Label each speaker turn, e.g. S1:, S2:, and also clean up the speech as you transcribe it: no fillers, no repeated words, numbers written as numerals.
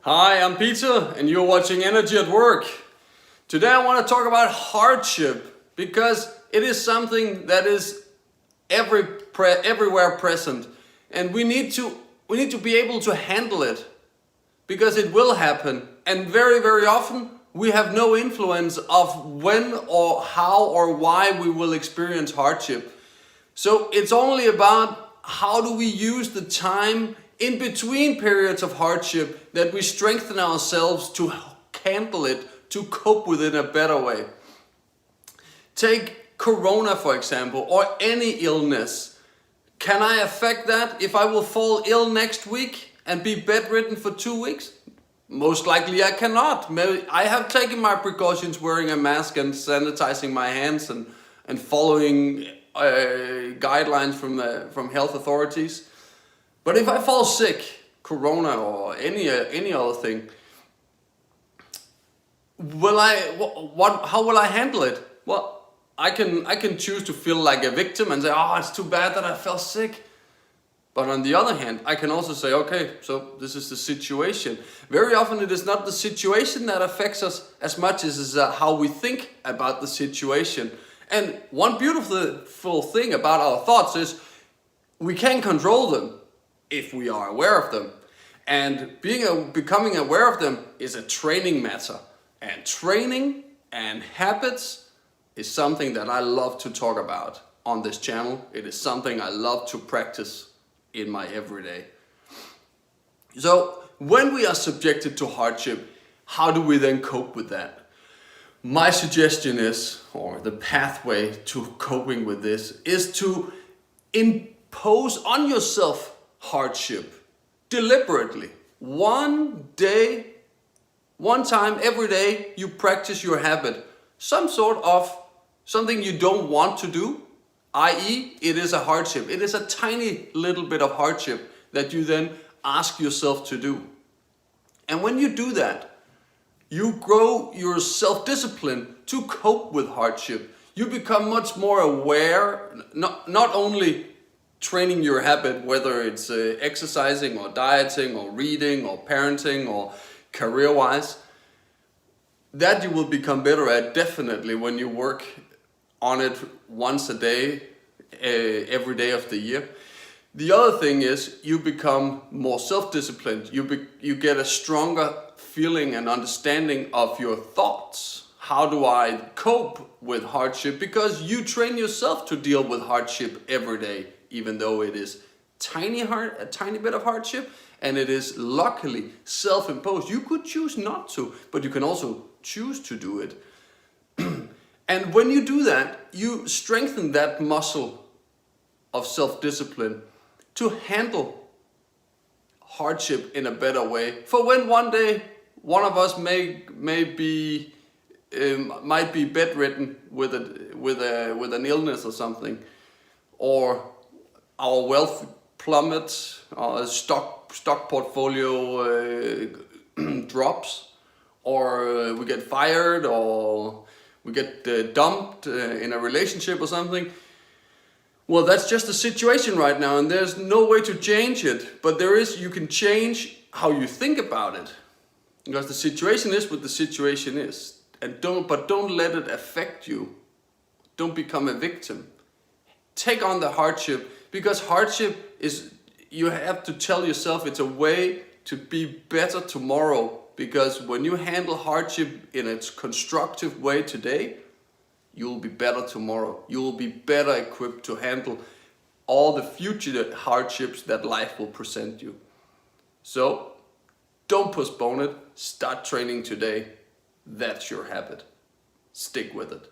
S1: Hi, I'm Peter and you're watching Energy at Work. Today I want to talk about hardship because it is something that is everywhere present, and we need to be able to handle it because it will happen, and very often we have no influence of when or how or why we will experience hardship. So it's only about how do we use the time in between periods of hardship that we strengthen ourselves to handle it, to cope with it in a better way. Take Corona, for example, or any illness. Can I affect that if I will fall ill next week and be bedridden for 2 weeks? Most likely I cannot. I have taken my precautions, wearing a mask and sanitizing my hands and following guidelines from health authorities. But if I fall sick, Corona or any other thing, how will I handle it? Well, I can choose to feel like a victim and say, oh, it's too bad that I fell sick. But on the other hand, I can also say, okay, so this is the situation. Very often it is not the situation that affects us as much as how we think about the situation. And one beautiful thing about our thoughts is we can control them if we are aware of them. And becoming aware of them is a training matter. And training and habits is something that I love to talk about on this channel. It is something I love to practice in my everyday. So when we are subjected to hardship, how do we then cope with that? My suggestion is, or the pathway to coping with this, is to impose on yourself hardship deliberately. One day, one time every day, you practice your habit. Some sort of something you don't want to do, i.e. it is a hardship. It is a tiny little bit of hardship that you then ask yourself to do. And when you do that, you grow your self-discipline to cope with hardship. You become much more aware, not only training your habit, whether it's exercising or dieting or reading or parenting or career-wise, that you will become better at definitely when you work on it once a day, every day of the year. The other thing is you become more self-disciplined. You get a stronger feeling and understanding of your thoughts. How do I cope with hardship? Because you train yourself to deal with hardship every day, even though it is a tiny bit of hardship, and it is luckily self-imposed. You could choose not to, but you can also choose to do it. And when you do that, you strengthen that muscle of self-discipline to handle hardship in a better way. For when one day one of us might be bedridden with an illness or something, or our wealth plummets, our stock portfolio drops, or we get fired, or we get dumped in a relationship or something. Well, that's just the situation right now, and there's no way to change it. But you can change how you think about it, because the situation is what the situation is, and don't let it affect you. Don't become a victim. Take on the hardship, because hardship is, you have to tell yourself it's a way to be better tomorrow. Because when you handle hardship in a constructive way today, you will be better tomorrow. You will be better equipped to handle all the future hardships that life will present you. So don't postpone it. Start training today. That's your habit. Stick with it.